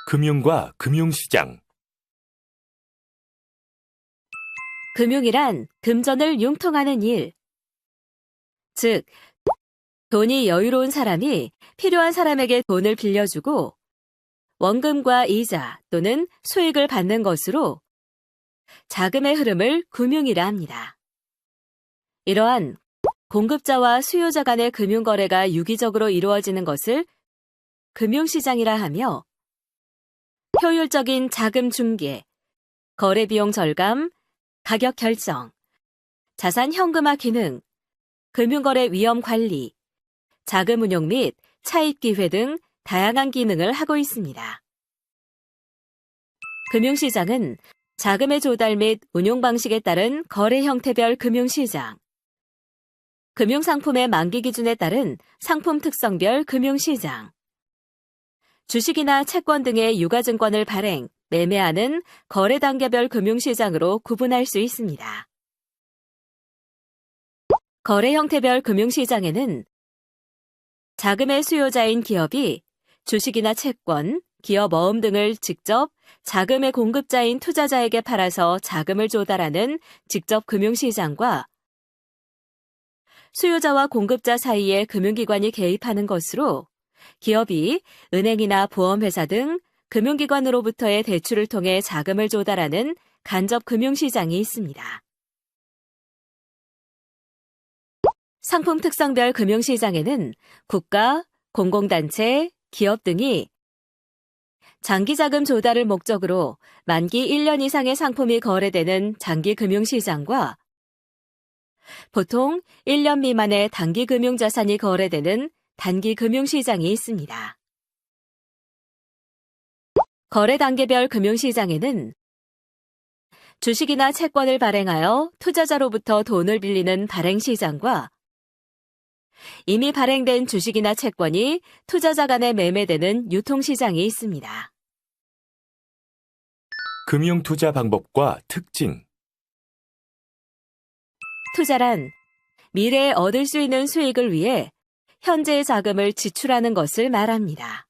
금융과 금융시장. 금융이란 금전을 융통하는 일, 즉 돈이 여유로운 사람이 필요한 사람에게 돈을 빌려주고 원금과 이자 또는 수익을 받는 것으로 자금의 흐름을 금융이라 합니다. 이러한 공급자와 수요자 간의 금융거래가 유기적으로 이루어지는 것을 금융시장이라 하며 효율적인 자금 중개, 거래 비용 절감, 가격 결정, 자산 현금화 기능, 금융거래 위험 관리, 자금 운용 및 차입 기회 등 다양한 기능을 하고 있습니다. 금융시장은 자금의 조달 및 운용 방식에 따른 거래 형태별 금융시장, 금융상품의 만기 기준에 따른 상품 특성별 금융시장, 주식이나 채권 등의 유가증권을 발행, 매매하는 거래 단계별 금융시장으로 구분할 수 있습니다. 거래 형태별 금융시장에는 자금의 수요자인 기업이 주식이나 채권, 기업 어음 등을 직접 자금의 공급자인 투자자에게 팔아서 자금을 조달하는 직접 금융시장과 수요자와 공급자 사이에 금융기관이 개입하는 것으로 기업이 은행이나 보험회사 등 금융기관으로부터의 대출을 통해 자금을 조달하는 간접 금융시장이 있습니다. 상품 특성별 금융시장에는 국가, 공공단체, 기업 등이 장기자금 조달을 목적으로 만기 1년 이상의 상품이 거래되는 장기금융시장과 보통 1년 미만의 단기금융자산이 거래되는 단기금융시장이 있습니다. 거래 단계별 금융시장에는 주식이나 채권을 발행하여 투자자로부터 돈을 빌리는 발행시장과 이미 발행된 주식이나 채권이 투자자 간에 매매되는 유통시장이 있습니다. 금융투자 방법과 특징. 투자란 미래에 얻을 수 있는 수익을 위해 현재의 자금을 지출하는 것을 말합니다.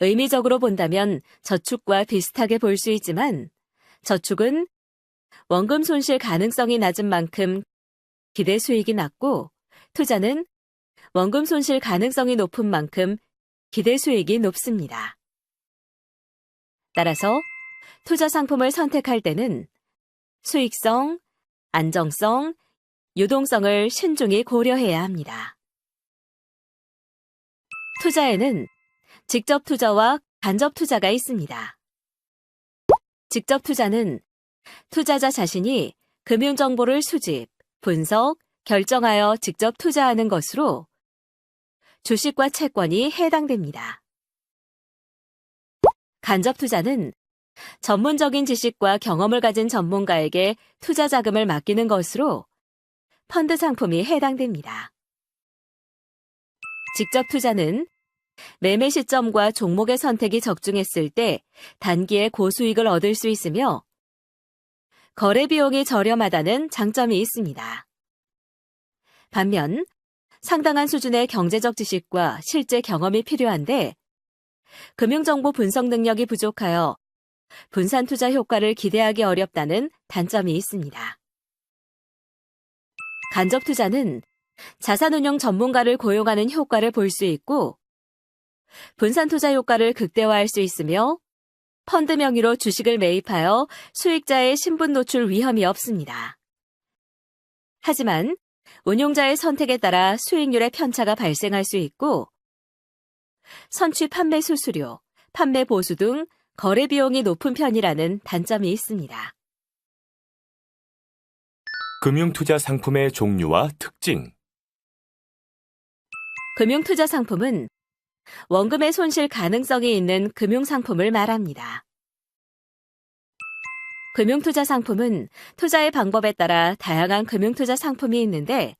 의미적으로 본다면 저축과 비슷하게 볼 수 있지만 저축은 원금 손실 가능성이 낮은 만큼 기대 수익이 낮고 투자는 원금 손실 가능성이 높은 만큼 기대 수익이 높습니다. 따라서 투자 상품을 선택할 때는 수익성, 안정성, 유동성을 신중히 고려해야 합니다. 투자에는 직접 투자와 간접 투자가 있습니다. 직접 투자는 투자자 자신이 금융정보를 수집, 분석, 결정하여 직접 투자하는 것으로 주식과 채권이 해당됩니다. 간접 투자는 전문적인 지식과 경험을 가진 전문가에게 투자 자금을 맡기는 것으로 펀드 상품이 해당됩니다. 직접 투자는 매매 시점과 종목의 선택이 적중했을 때 단기에 고수익을 얻을 수 있으며 거래 비용이 저렴하다는 장점이 있습니다. 반면 상당한 수준의 경제적 지식과 실제 경험이 필요한데 금융정보 분석 능력이 부족하여 분산 투자 효과를 기대하기 어렵다는 단점이 있습니다. 간접 투자는 자산운용 전문가를 고용하는 효과를 볼 수 있고 분산 투자 효과를 극대화할 수 있으며 펀드 명의로 주식을 매입하여 수익자의 신분 노출 위험이 없습니다. 하지만 운용자의 선택에 따라 수익률의 편차가 발생할 수 있고 선취 판매 수수료, 판매 보수 등 거래 비용이 높은 편이라는 단점이 있습니다. 금융투자 상품의 종류와 특징. 금융투자 상품은 원금의 손실 가능성이 있는 금융상품을 말합니다. 금융투자 상품은 투자의 방법에 따라 다양한 금융투자 상품이 있는데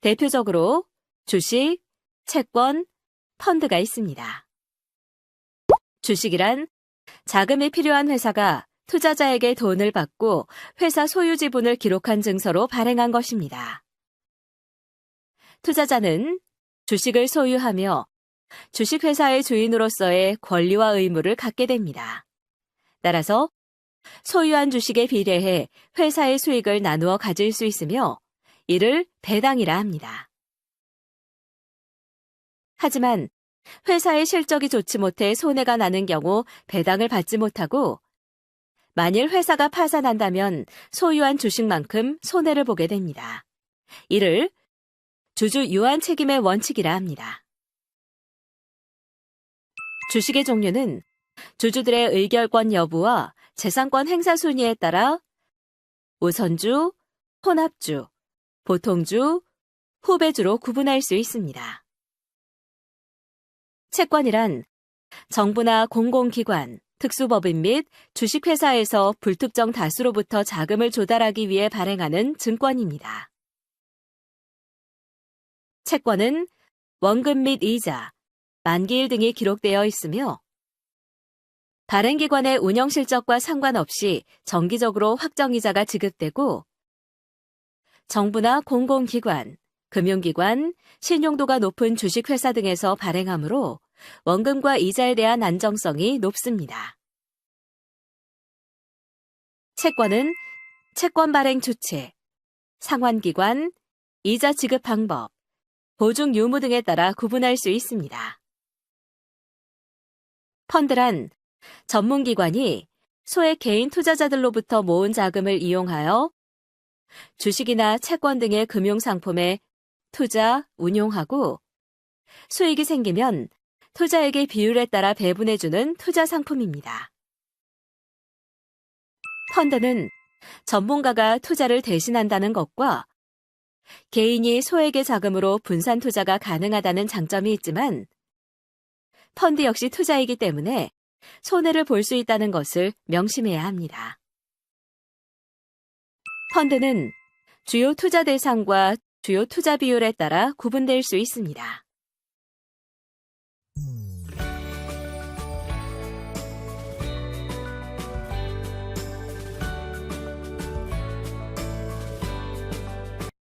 대표적으로 주식, 채권, 펀드가 있습니다. 주식이란 자금이 필요한 회사가 투자자에게 돈을 받고 회사 소유 지분을 기록한 증서로 발행한 것입니다. 투자자는 주식을 소유하며 주식회사의 주인으로서의 권리와 의무를 갖게 됩니다. 따라서 소유한 주식에 비례해 회사의 수익을 나누어 가질 수 있으며 이를 배당이라 합니다. 하지만 회사의 실적이 좋지 못해 손해가 나는 경우 배당을 받지 못하고 만일 회사가 파산한다면 소유한 주식만큼 손해를 보게 됩니다. 이를 주주 유한 책임의 원칙이라 합니다. 주식의 종류는 주주들의 의결권 여부와 재산권 행사 순위에 따라 우선주, 혼합주, 보통주, 후배주로 구분할 수 있습니다. 채권이란 정부나 공공기관, 특수법인 및 주식회사에서 불특정 다수로부터 자금을 조달하기 위해 발행하는 증권입니다. 채권은 원금 및 이자, 만기일 등이 기록되어 있으며 발행기관의 운영 실적과 상관없이 정기적으로 확정이자가 지급되고 정부나 공공기관, 금융기관, 신용도가 높은 주식회사 등에서 발행하므로 원금과 이자에 대한 안정성이 높습니다. 채권은 채권 발행 주체, 상환기관, 이자 지급 방법, 보증 유무 등에 따라 구분할 수 있습니다. 펀드란 전문기관이 소액 개인 투자자들로부터 모은 자금을 이용하여 주식이나 채권 등의 금융상품에 투자, 운용하고 수익이 생기면 투자액의 비율에 따라 배분해주는 투자 상품입니다. 펀드는 전문가가 투자를 대신한다는 것과 개인이 소액의 자금으로 분산 투자가 가능하다는 장점이 있지만 펀드 역시 투자이기 때문에 손해를 볼 수 있다는 것을 명심해야 합니다. 펀드는 주요 투자 대상과 주요 투자 비율에 따라 구분될 수 있습니다.